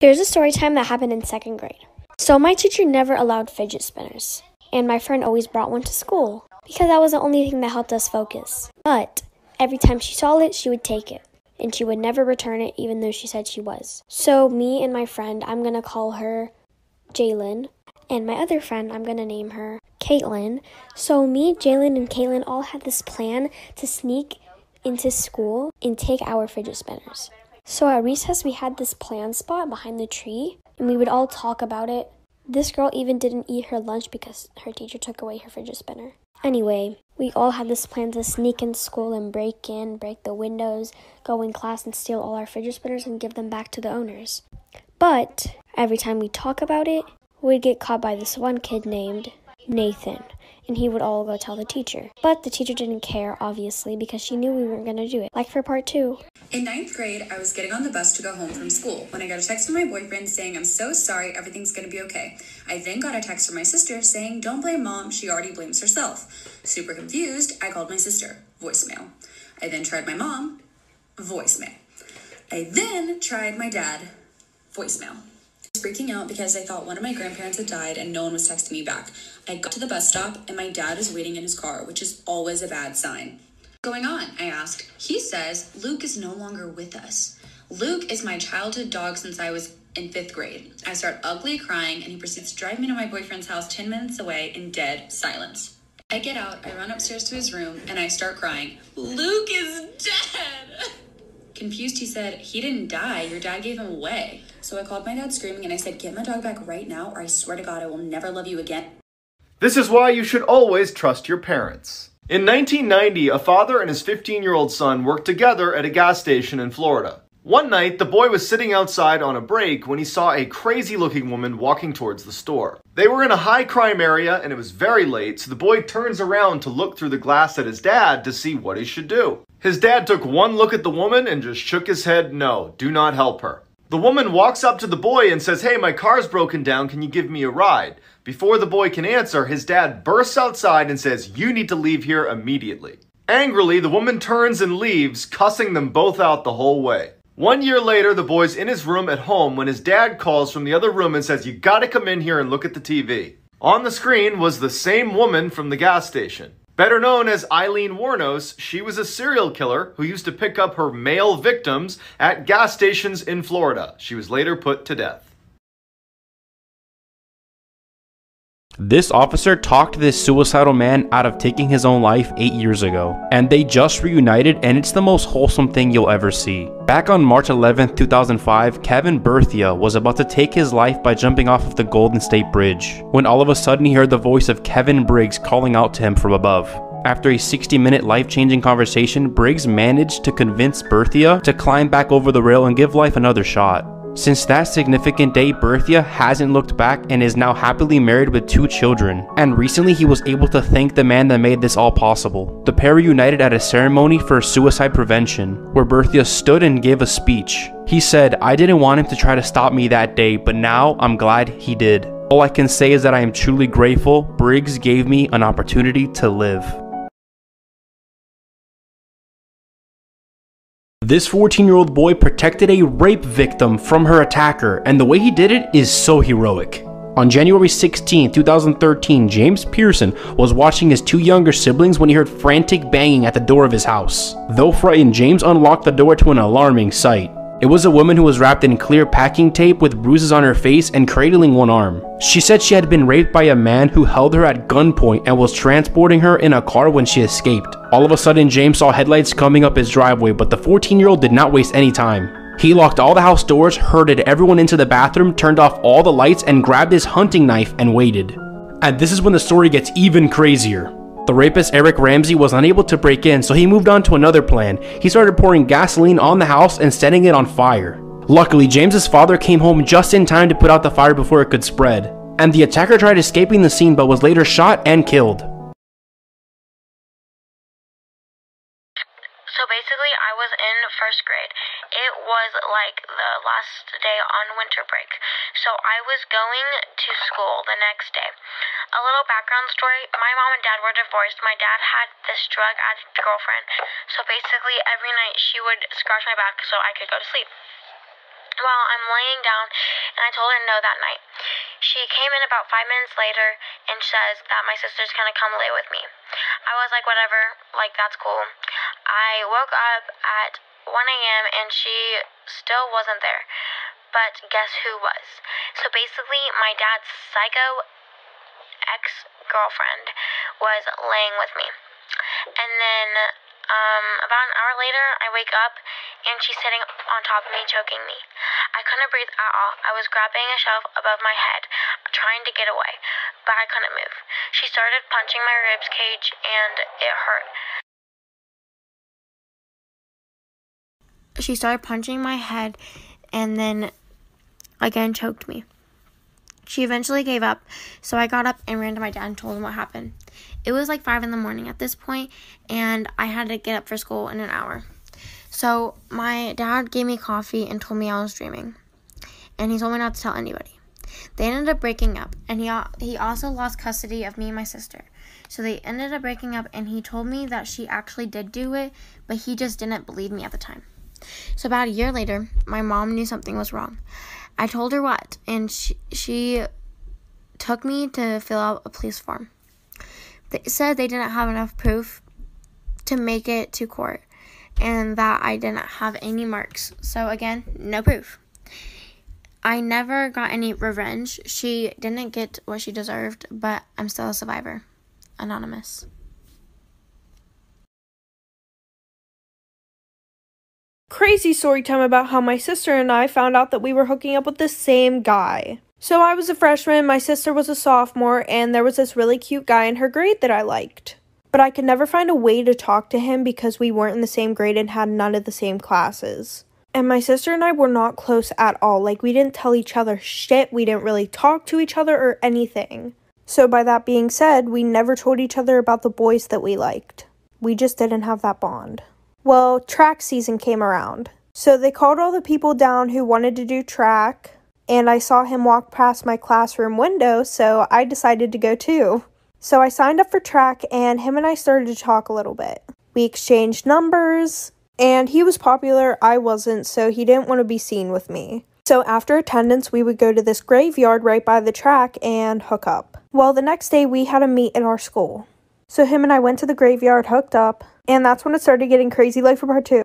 Here's a story time that happened in 2nd grade. So my teacher never allowed fidget spinners, and my friend always brought one to school because that was the only thing that helped us focus. But every time she saw it, she would take it, and she would never return it even though she said she was. So me and my friend, I'm going to call her Jalen, and my other friend, I'm going to name her Caitlin. So me, Jalen, and Caitlin all had this plan to sneak into school and take our fidget spinners. So at recess, we had this plan spot behind the tree, and we would all talk about it. This girl even didn't eat her lunch because her teacher took away her fidget spinner. Anyway, we all had this plan to sneak in school and break the windows, go in class and steal all our fidget spinners and give them back to the owners. But every time we talk about it, we'd get caught by this one kid named Nathan, and he would all go tell the teacher. But the teacher didn't care, obviously, because she knew we weren't going to do it. Like for part 2. In 9th grade, I was getting on the bus to go home from school when I got a text from my boyfriend saying, "I'm so sorry, everything's going to be okay." I then got a text from my sister saying, "Don't blame mom, she already blames herself." Super confused, I called my sister. Voicemail. I then tried my mom. Voicemail. I then tried my dad. Voicemail. I was freaking out because I thought one of my grandparents had died and no one was texting me back. I got to the bus stop and my dad is waiting in his car, which is always a bad sign. "What's going on?" I asked. He says, "Luke is no longer with us. Luke is my childhood dog since I was in 5th grade. I start ugly crying and he proceeds to drive me to my boyfriend's house 10 minutes away in dead silence. I get out, I run upstairs to his room and I start crying. "Luke is dead!" Confused, he said, "He didn't die. Your dad gave him away." So I called my dad screaming and I said, "Get my dog back right now or I swear to God I will never love you again." This is why you should always trust your parents. In 1990, a father and his 15-year-old son worked together at a gas station in Florida. One night, the boy was sitting outside on a break when he saw a crazy-looking woman walking towards the store. They were in a high-crime area and it was very late, so the boy turns around to look through the glass at his dad to see what he should do. His dad took one look at the woman and just shook his head, "No, do not help her." The woman walks up to the boy and says, "Hey, my car's broken down, can you give me a ride?" Before the boy can answer, his dad bursts outside and says, "You need to leave here immediately." Angrily, the woman turns and leaves, cussing them both out the whole way. 1 year later, the boy's in his room at home when his dad calls from the other room and says, "You gotta come in here and look at the TV." On the screen was the same woman from the gas station. Better known as Eileen Warnos, she was a serial killer who used to pick up her male victims at gas stations in Florida. She was later put to death. This officer talked this suicidal man out of taking his own life 8 years ago, and they just reunited, and it's the most wholesome thing you'll ever see. Back on March 11th, 2005, Kevin Berthia was about to take his life by jumping off of the Golden State Bridge, when all of a sudden he heard the voice of Kevin Briggs calling out to him from above. After a 60-minute life-changing conversation, Briggs managed to convince Berthia to climb back over the rail and give life another shot. Since that significant day, Berthia hasn't looked back and is now happily married with 2 children. And recently he was able to thank the man that made this all possible. The pair reunited at a ceremony for suicide prevention, where Berthia stood and gave a speech. He said, "I didn't want him to try to stop me that day, but now I'm glad he did. All I can say is that I am truly grateful Briggs gave me an opportunity to live." This 14-year-old boy protected a rape victim from her attacker, and the way he did it is so heroic. On January 16, 2013, James Pearson was watching his 2 younger siblings when he heard frantic banging at the door of his house. Though frightened, James unlocked the door to an alarming sight. It was a woman who was wrapped in clear packing tape with bruises on her face and cradling one arm. She said she had been raped by a man who held her at gunpoint and was transporting her in a car when she escaped. All of a sudden, James saw headlights coming up his driveway, but the 14-year-old did not waste any time. He locked all the house doors, herded everyone into the bathroom, turned off all the lights, and grabbed his hunting knife and waited. And this is when the story gets even crazier. The rapist Eric Ramsey was unable to break in, so he moved on to another plan. He started pouring gasoline on the house and setting it on fire. Luckily, James's father came home just in time to put out the fire before it could spread. And the attacker tried escaping the scene but was later shot and killed. So basically, I was in 1st grade. It was like the last day on winter break. So I was going to school the next day. A little background story. My mom and dad were divorced. My dad had this drug addict girlfriend. So basically, every night she would scratch my back so I could go to sleep. Well, I'm laying down, and I told her no that night. She came in about 5 minutes later and says that my sister's gonna come lay with me. I was like, whatever, like, that's cool. I woke up at 1 a.m. and she still wasn't there. But guess who was? So basically, my dad's psycho ex-girlfriend was laying with me. And then, about an hour later, I wake up, and she's sitting on top of me, choking me. I couldn't breathe at all. I was grabbing a shelf above my head, trying to get away, but I couldn't move. She started punching my ribs cage, and it hurt. She started punching my head, and then again choked me. She eventually gave up, so I got up and ran to my dad and told him what happened. It was like 5 in the morning at this point, and I had to get up for school in an hour. So my dad gave me coffee and told me I was dreaming, and he told me not to tell anybody. They ended up breaking up, and he also lost custody of me and my sister. So they ended up breaking up, and he told me that she actually did do it, but he just didn't believe me at the time. So about a year later, my mom knew something was wrong. I told her what, and she took me to fill out a police form. They said they didn't have enough proof to make it to court, and that I didn't have any marks. So again, no proof. I never got any revenge. She didn't get what she deserved, but I'm still a survivor. Anonymous. Crazy story time about how my sister and I found out that we were hooking up with the same guy. So I was a freshman, my sister was a sophomore, and there was this really cute guy in her grade that I liked. But I could never find a way to talk to him because we weren't in the same grade and had none of the same classes. And my sister and I were not close at all. Like, we didn't tell each other shit, we didn't really talk to each other or anything. So by that being said, we never told each other about the boys that we liked. We just didn't have that bond. Well, track season came around. So they called all the people down who wanted to do track, and I saw him walk past my classroom window, so I decided to go too. So I signed up for track, and him and I started to talk a little bit. We exchanged numbers, and he was popular, I wasn't, so he didn't want to be seen with me. So after attendance, we would go to this graveyard right by the track and hook up. Well, the next day we had a meet at our school. So him and I went to the graveyard, hooked up, and that's when it started getting crazy, like for part 2.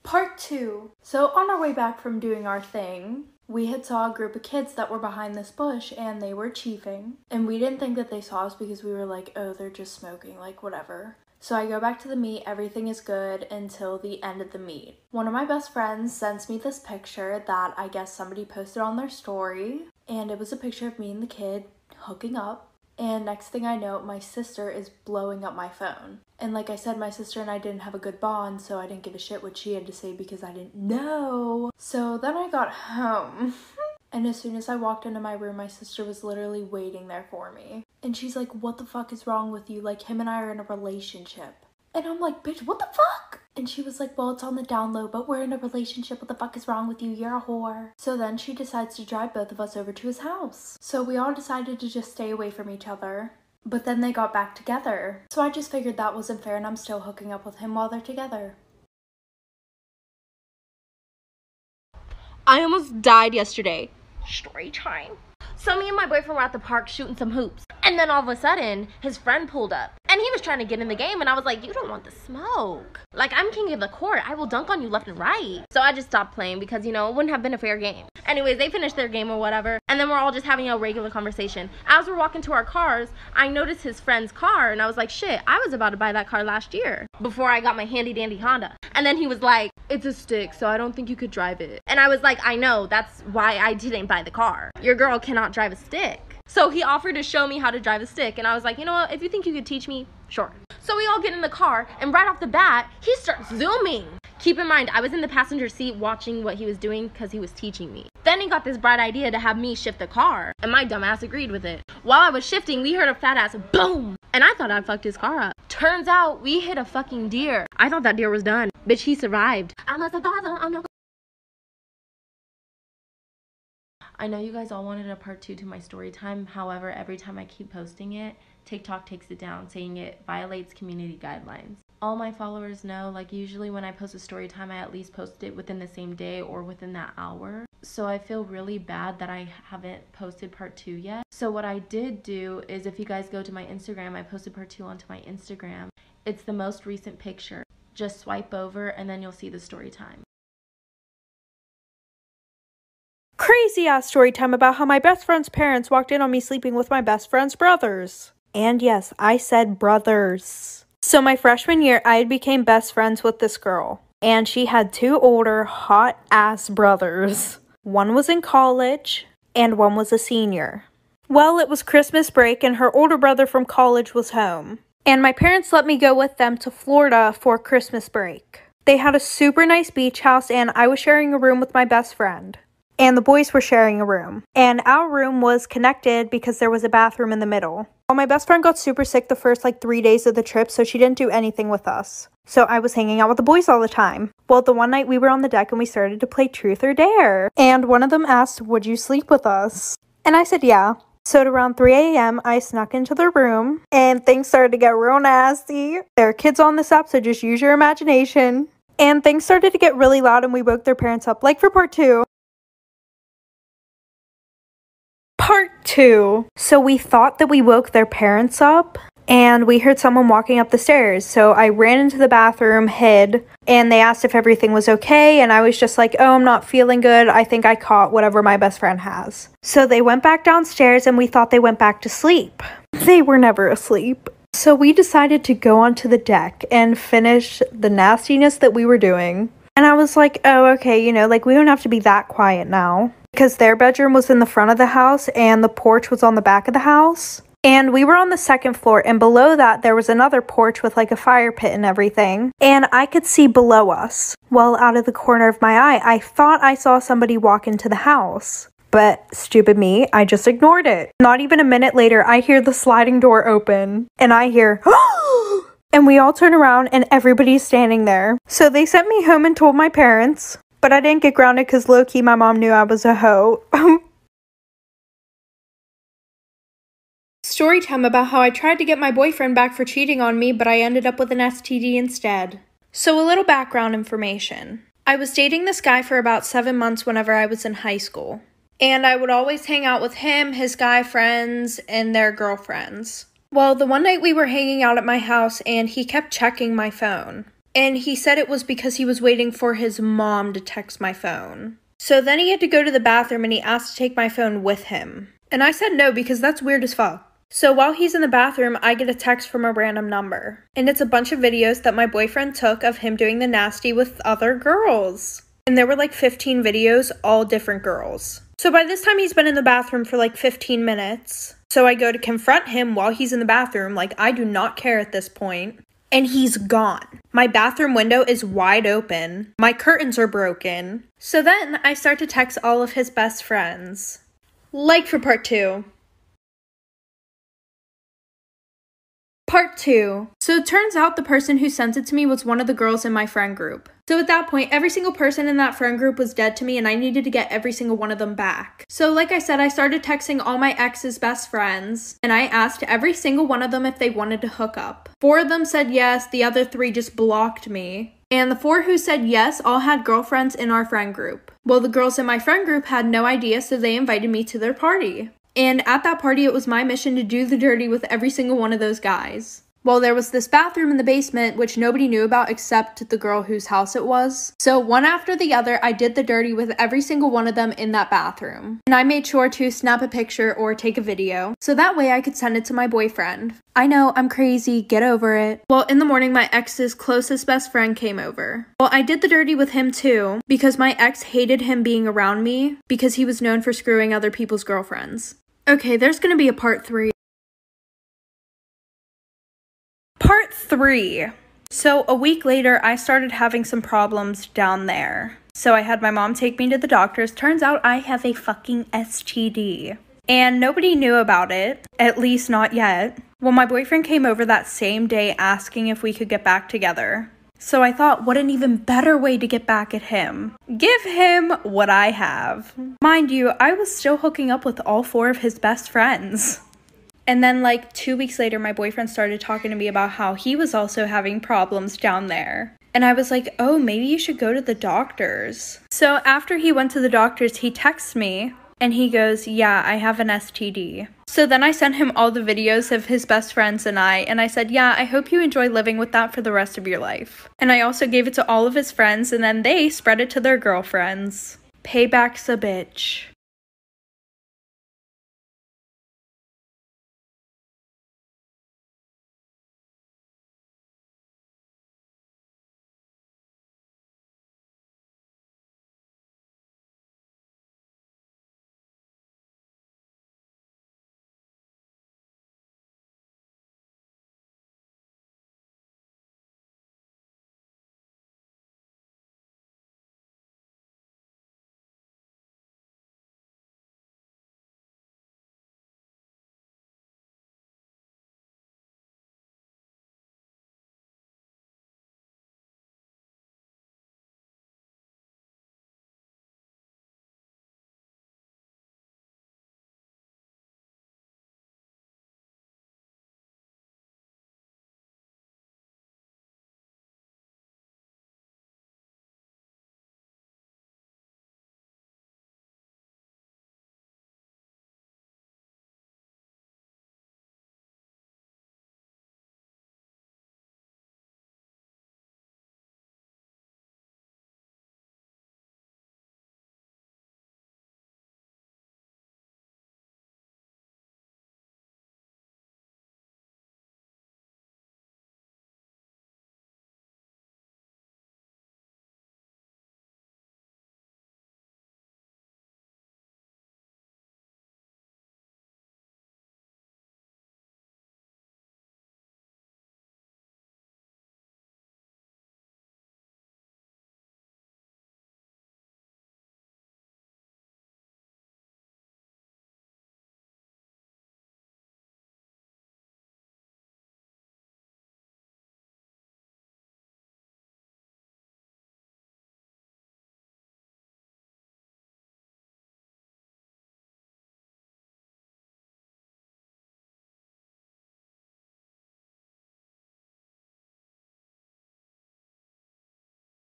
Part 2. So on our way back from doing our thing, we had saw a group of kids that were behind this bush, and they were chiefing. And we didn't think that they saw us because we were like, oh, they're just smoking, like whatever. So I go back to the meet, everything is good until the end of the meet. One of my best friends sends me this picture that I guess somebody posted on their story, and it was a picture of me and the kid hooking up. And next thing I know, my sister is blowing up my phone. And like I said, my sister and I didn't have a good bond, so I didn't give a shit what she had to say because I didn't know. So then I got home. And as soon as I walked into my room, my sister was literally waiting there for me. And she's like, what the fuck is wrong with you? Like, him and I are in a relationship. And I'm like, bitch, what the fuck? And she was like, well, it's on the down low, but we're in a relationship. What the fuck is wrong with you? You're a whore. So then she decides to drive both of us over to his house. So we all decided to just stay away from each other. But then they got back together. So I just figured that wasn't fair, and I'm still hooking up with him while they're together. I almost died yesterday. Story time. So me and my boyfriend were at the park shooting some hoops. And then all of a sudden, his friend pulled up. And he was trying to get in the game, and I was like, you don't want the smoke. Like, I'm king of the court. I will dunk on you left and right. So I just stopped playing because, you know, it wouldn't have been a fair game. Anyways, they finished their game or whatever, and then we're all just having a regular conversation. As we're walking to our cars, I noticed his friend's car, and I was like, shit, I was about to buy that car last year before I got my handy-dandy Honda. And then he was like, it's a stick, so I don't think you could drive it. And I was like, I know, that's why I didn't buy the car. Your girl cannot drive a stick. So he offered to show me how to drive a stick, and I was like, you know what, if you think you could teach me, sure. So we all get in the car, and right off the bat, he starts zooming. Keep in mind, I was in the passenger seat watching what he was doing because he was teaching me. Then he got this bright idea to have me shift the car, and my dumbass agreed with it. While I was shifting, we heard a fat ass boom, and I thought I'd fucked his car up. Turns out, we hit a fucking deer. I thought that deer was done. Bitch, he survived. I'm a survivor, I'm not. I know you guys all wanted a part 2 to my story time. However, every time I keep posting it, TikTok takes it down, saying it violates community guidelines. All my followers know, like, usually when I post a story time, I at least post it within the same day or within that hour. So I feel really bad that I haven't posted part 2 yet. So what I did do is, if you guys go to my Instagram, I posted part 2 onto my Instagram. It's the most recent picture. Just swipe over and then you'll see the story time. Crazy ass story time about how my best friend's parents walked in on me sleeping with my best friend's brothers. And yes, I said brothers. So my freshman year, I became best friends with this girl. And she had 2 older, hot ass brothers. One was in college, and one was a senior. Well, it was Christmas break, and her older brother from college was home. And my parents let me go with them to Florida for Christmas break. They had a super nice beach house, and I was sharing a room with my best friend. And the boys were sharing a room. And our room was connected because there was a bathroom in the middle. Well, my best friend got super sick the first 3 days of the trip, so she didn't do anything with us. So I was hanging out with the boys all the time. Well, the one night we were on the deck and we started to play Truth or Dare. And one of them asked, "Would you sleep with us?" And I said, yeah. So at around 3 a.m., I snuck into the room and things started to get real nasty. There are kids on this app, so just use your imagination. And things started to get really loud and we woke their parents up, like for part 2. Part 2. So we thought that we woke their parents up and we heard someone walking up the stairs. So I ran into the bathroom, hid, and they asked if everything was okay. And I was just like, oh, I'm not feeling good. I think I caught whatever my best friend has. So they went back downstairs and we thought they went back to sleep. They were never asleep. So we decided to go onto the deck and finish the nastiness that we were doing. And I was like, oh, okay, we don't have to be that quiet now. Because their bedroom was in the front of the house and the porch was on the back of the house. And we were on the 2nd floor, and below that there was another porch with a fire pit and everything. And I could see below us. Well, out of the corner of my eye, I thought I saw somebody walk into the house. But stupid me, I just ignored it. Not even a minute later, I hear the sliding door open. And I hear, and we all turn around and everybody's standing there. So they sent me home and told my parents. But I didn't get grounded because low-key my mom knew I was a hoe. Story time about how I tried to get my boyfriend back for cheating on me, but I ended up with an STD instead. So a little background information. I was dating this guy for about 7 months whenever I was in high school. And I would always hang out with him, his guy friends, and their girlfriends. Well, the one night we were hanging out at my house and he kept checking my phone. And he said it was because he was waiting for his mom to text my phone. So then he had to go to the bathroom and he asked to take my phone with him. And I said no because that's weird as fuck. So while he's in the bathroom, I get a text from a random number. And it's a bunch of videos that my boyfriend took of him doing the nasty with other girls. And there were 15 videos, all different girls. So by this time he's been in the bathroom for 15 minutes. So I go to confront him while he's in the bathroom, I do not care at this point. And he's gone. My bathroom window is wide open. My curtains are broken. So then I start to text all of his best friends. Like for part 2. Part 2. So it turns out the person who sent it to me was one of the girls in my friend group. So at that point, every single person in that friend group was dead to me and I needed to get every single one of them back. So like I said, I started texting all my ex's best friends and I asked every single one of them if they wanted to hook up. 4 of them said yes, the other 3 just blocked me. And the 4 who said yes all had girlfriends in our friend group. Well, the girls in my friend group had no idea, so they invited me to their party. And at that party, it was my mission to do the dirty with every single one of those guys. Well, there was this bathroom in the basement, which nobody knew about except the girl whose house it was. So one after the other, I did the dirty with every single one of them in that bathroom. And I made sure to snap a picture or take a video, so that way I could send it to my boyfriend. I know, I'm crazy, get over it. Well, in the morning, my ex's closest best friend came over. Well, I did the dirty with him too, because my ex hated him being around me, because he was known for screwing other people's girlfriends. Okay, there's gonna be a part 3. Part 3. So a week later, I started having some problems down there. So I had my mom take me to the doctors. Turns out I have a fucking STD. And nobody knew about it, at least not yet. Well, my boyfriend came over that same day asking if we could get back together. So I thought, what an even better way to get back at him. Give him what I have. Mind you, I was still hooking up with all 4 of his best friends. And then like 2 weeks later, my boyfriend started talking to me about how he was also having problems down there. And I was like, oh, maybe you should go to the doctors. So after he went to the doctors, he texts me and he goes, yeah, I have an STD. So then I sent him all the videos of his best friends and I said, yeah, I hope you enjoy living with that for the rest of your life. And I also gave it to all of his friends, and then they spread it to their girlfriends. Payback's a bitch.